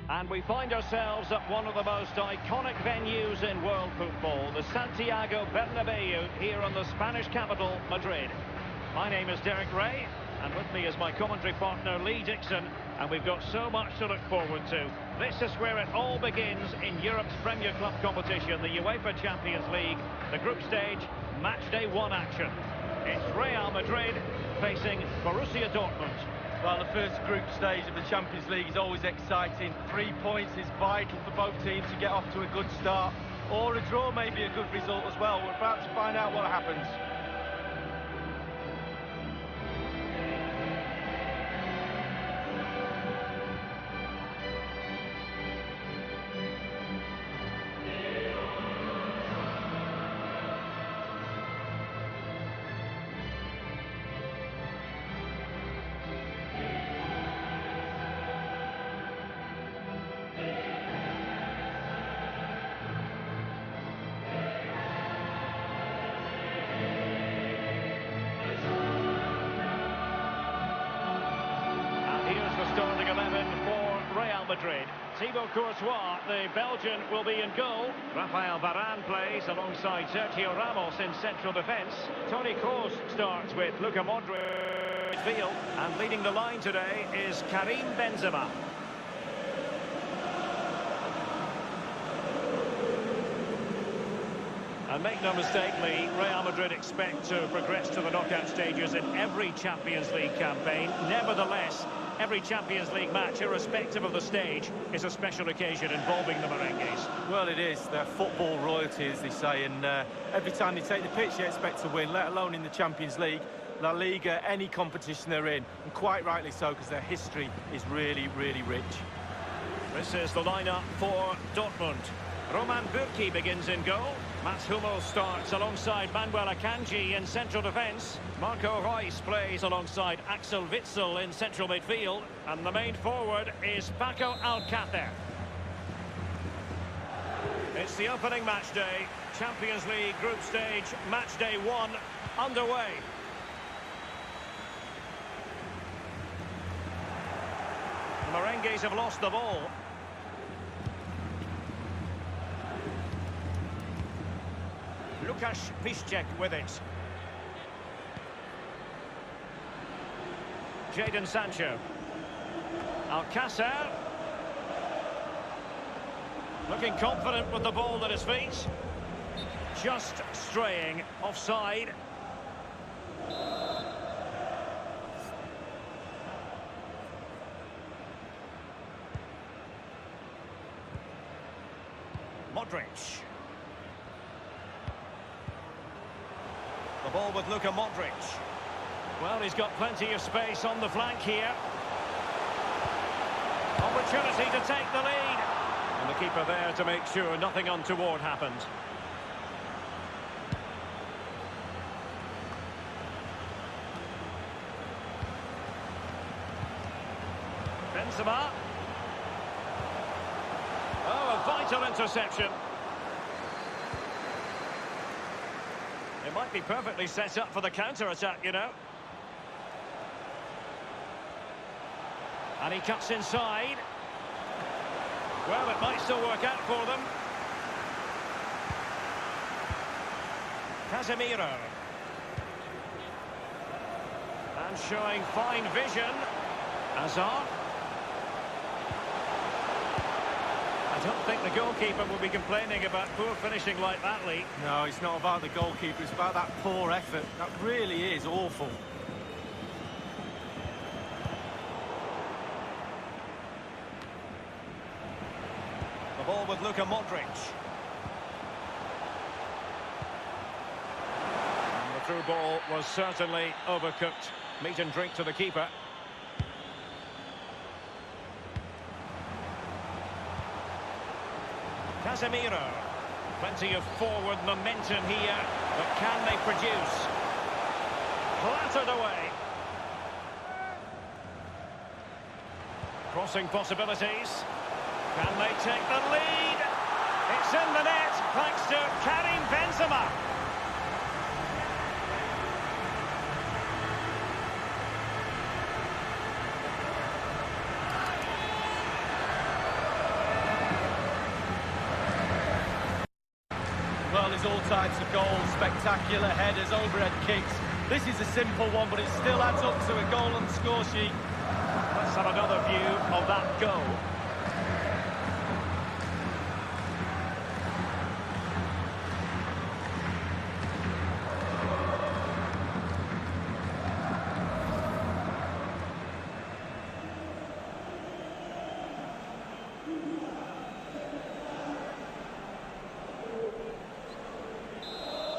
And we find ourselves at one of the most iconic venues in world football, the Santiago Bernabeu, here in the Spanish capital, Madrid. My name is Derek Ray, and with me is my commentary partner, Lee Dixon, and we've got so much to look forward to. This is where it all begins in Europe's Premier Club competition, the UEFA Champions League, the group stage, match day 1 action. It's Real Madrid facing Borussia Dortmund. Well, the first group stage of the Champions League is always exciting. 3 points is vital for both teams to get off to a good start. Or a draw may be a good result as well. We're about to find out what happens. Starting 11 for Real Madrid. Thibaut Courtois, the Belgian, will be in goal. Rafael Varane plays alongside Sergio Ramos in central defence. Toni Kroos starts with Luka Modric midfield. And leading the line today is Karim Benzema. And make no mistake, Lee, Real Madrid expect to progress to the knockout stages in every Champions League campaign. Nevertheless, every Champions League match, irrespective of the stage, is a special occasion involving the Merengues. Well, it is. They're football royalty, as they say, and every time they take the pitch, they expect to win, let alone in the Champions League, La Liga, any competition they're in, and quite rightly so, because their history is really, really rich. This is the lineup for Dortmund. Roman Bürki begins in goal. Mats Hummels starts alongside Manuel Akanji in central defence. Marco Reus plays alongside Axel Witsel in central midfield. And the main forward is Paco Alcácer. It's the opening match day. Champions League group stage, match day 1 underway. The Merengues have lost the ball. Lukasz Piszczek with it. Jadon Sancho. Alcácer. Looking confident with the ball at his feet. Just straying offside. Modric. The ball with Luka Modric. Well, he's got plenty of space on the flank here. Opportunity to take the lead. And the keeper there to make sure nothing untoward happened. Benzema. Oh, a vital interception. It might be perfectly set up for the counter-attack, you know. And he cuts inside. Well, it might still work out for them. Casemiro. And showing fine vision. Hazard. I don't think the goalkeeper will be complaining about poor finishing like that, Lee. No, it's not about the goalkeeper, it's about that poor effort. That really is awful. The ball with Luka Modric. And the through ball was certainly overcooked. Meat and drink to the keeper. Casemiro. Plenty of forward momentum here, but can they produce? Clattered away. Crossing possibilities. Can they take the lead? It's in the net thanks to Karim Benzema. Well, there's all types of goals, spectacular headers, overhead kicks. This is a simple one, but it still adds up to a goal on the score sheet. Let's have another view of that goal.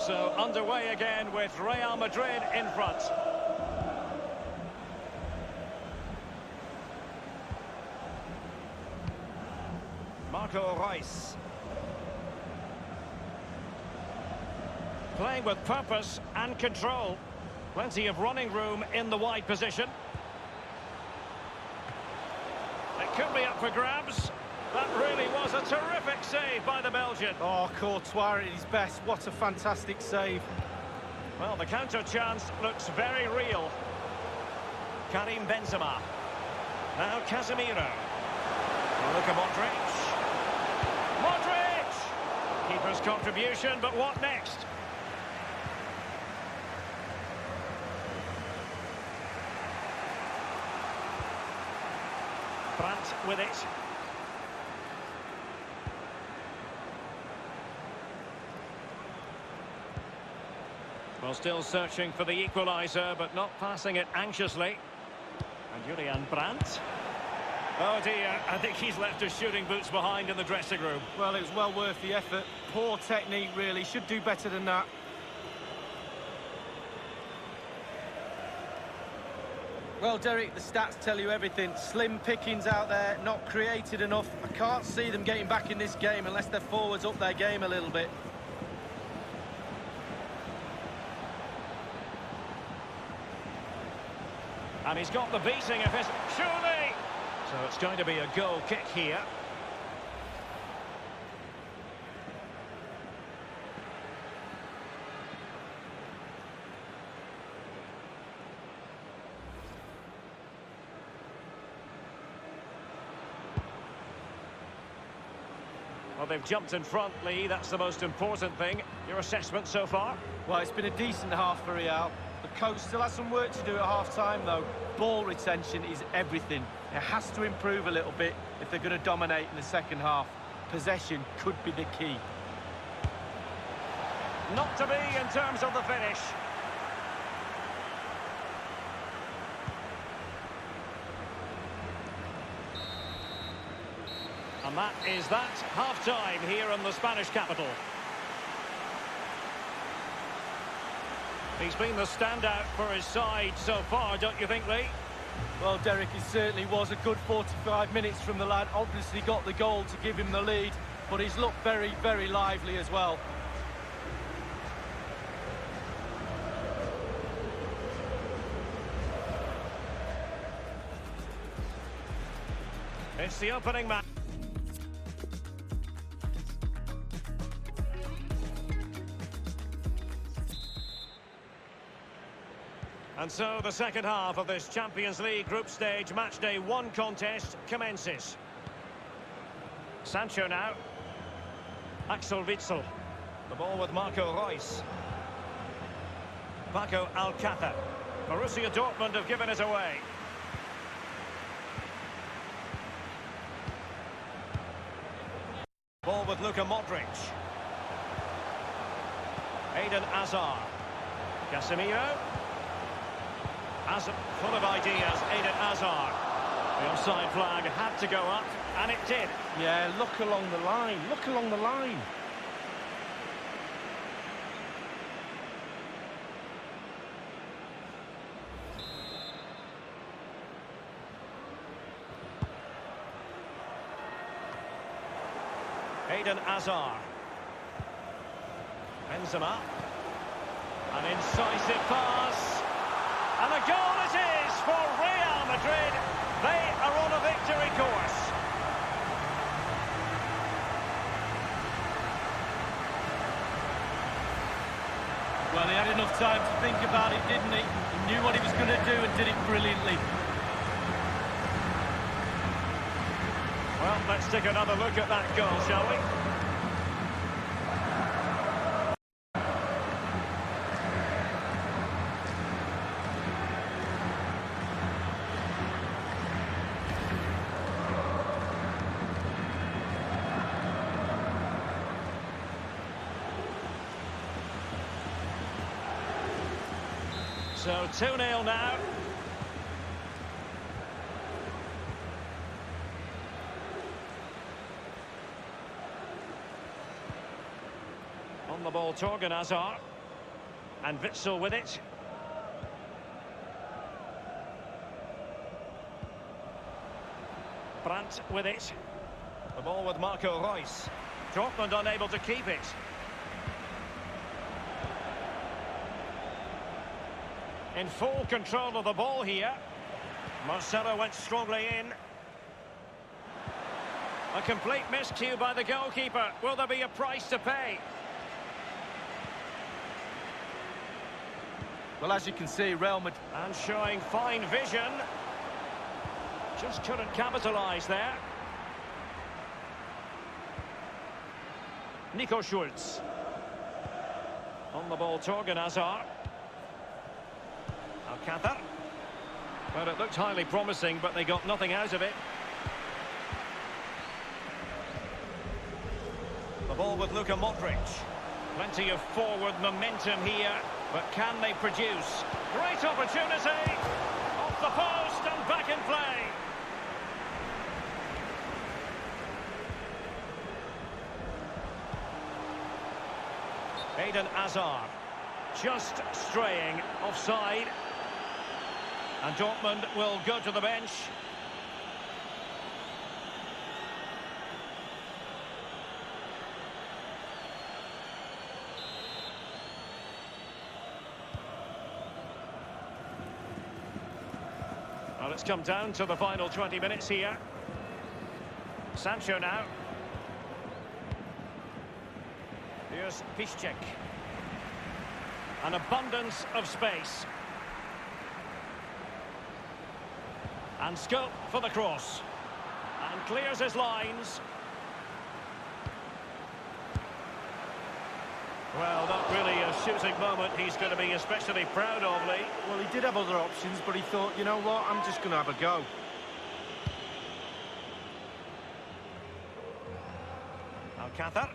So underway again with Real Madrid in front. Marco Reus. Playing with purpose and control. Plenty of running room in the wide position. It could be up for grabs. That really was a terrific save by the Belgian. Oh, Courtois at his best. What a fantastic save. Well, the counter chance looks very real. Karim Benzema. Now Casemiro. Luka Modric. Modric! Keeper's contribution, but what next? Brandt with it. Well, still searching for the equaliser, but not passing it anxiously. And Julian Brandt. Oh dear, I think he's left his shooting boots behind in the dressing room. Well, it was well worth the effort. Poor technique, really. Should do better than that. Well, Derek, the stats tell you everything. Slim pickings out there, not created enough. I can't see them getting back in this game unless their forwards up their game a little bit. And he's got the beating of his... Surely! So it's going to be a goal kick here. Well, they've jumped in front, Lee. That's the most important thing. Your assessment so far? Well, it's been a decent half for Real. The coach still has some work to do at half-time, though. Ball retention is everything. It has to improve a little bit if they're going to dominate in the second half. Possession could be the key. Not to be in terms of the finish. And that is that half-time here in the Spanish capital. He's been the standout for his side so far, don't you think, Lee? Well, Derek, it certainly was a good 45 minutes from the lad. Obviously got the goal to give him the lead, but he's looked very, very lively as well. It's the opening match. And so the second half of this Champions League group stage matchday 1 contest commences. Sancho now. Axel Witsel. The ball with Marco Reus. Paco Alcácer. Borussia Dortmund have given it away. Ball with Luka Modric. Eden Hazard. Casemiro. Full of ideas, Eden Hazard. The offside flag had to go up, and it did. Yeah, look along the line. Look along the line. Eden Hazard. Benzema. An incisive pass. And a goal it is for Real Madrid. They are on a victory course. Well, he had enough time to think about it, didn't he? He knew what he was going to do and did it brilliantly. Well, let's take another look at that goal, shall we? So 2-0 now. On the ball, Torgan Hazard. And Witsel with it. Brandt with it. The ball with Marco Reus. Dortmund unable to keep it. In full control of the ball here. Marcelo went strongly in. A complete miscue by the goalkeeper. Will there be a price to pay? Well, as you can see, Real Madrid... And showing fine vision. Just couldn't capitalise there. Nico Schulz. On the ball, Torgan Hazard. Alcácer. Well, it looked highly promising, but they got nothing out of it. The ball with Luka Modric. Plenty of forward momentum here, but can they produce? Great opportunity! Off the post and back in play. Eden Hazard. Just straying offside. And Dortmund will go to the bench. Well, it's come down to the final 20 minutes here. Sancho now. Here's Piszczek. An abundance of space. And scope for the cross. And clears his lines. Well, not really a shooting moment he's going to be especially proud of, Lee. Well, he did have other options, but he thought, you know what, I'm just going to have a go. Alcácer.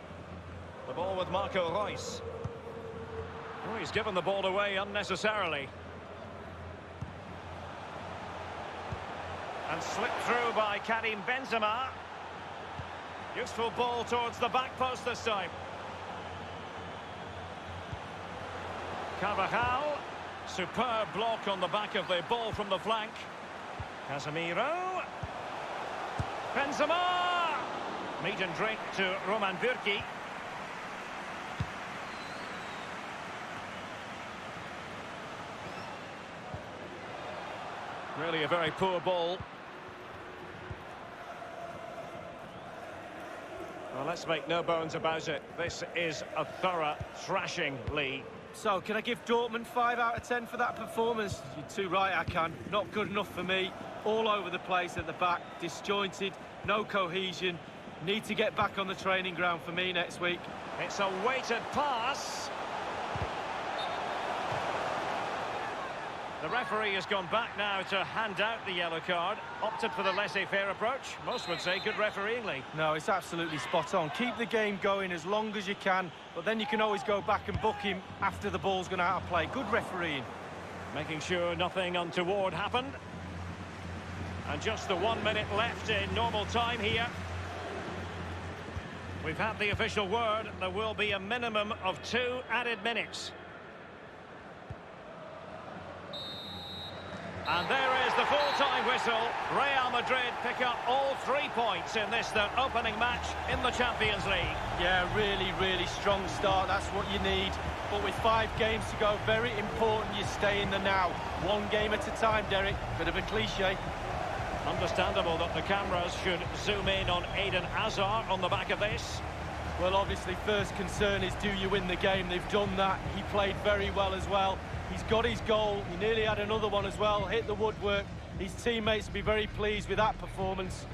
The ball with Marco Reus. Oh, he's given the ball away unnecessarily. And slipped through by Karim Benzema. Useful ball towards the back post this time. Carvajal. Superb block on the back of the ball from the flank. Casemiro. Benzema. Meat and drink to Roman Bürki. Really a very poor ball. Well, let's make no bones about it. This is a thorough thrashing, Lee. So, can I give Dortmund 5 out of 10 for that performance? You're too right, I can. Not good enough for me. All over the place at the back, disjointed, no cohesion. Need to get back on the training ground for me next week. It's a weighted pass. The referee has gone back now to hand out the yellow card. Opted for the laissez-faire approach. Most would say good refereeing, Lee. No, it's absolutely spot on. Keep the game going as long as you can, but then you can always go back and book him after the ball's gone out of play. Good refereeing. Making sure nothing untoward happened. And just the 1 minute left in normal time here. We've had the official word. There will be a minimum of 2 added minutes. And there is the full-time whistle. Real Madrid pick up all 3 points in this, their opening match in the Champions League. Yeah, really strong start. That's what you need. But with 5 games to go, very important you stay in the now. 1 game at a time, Derek. Bit of a cliche. Understandable that the cameras should zoom in on Eden Hazard on the back of this. Well, obviously, first concern is do you win the game? They've done that. He played very well as well. He's got his goal. He nearly had another one as well. Hit the woodwork. His teammates will be very pleased with that performance.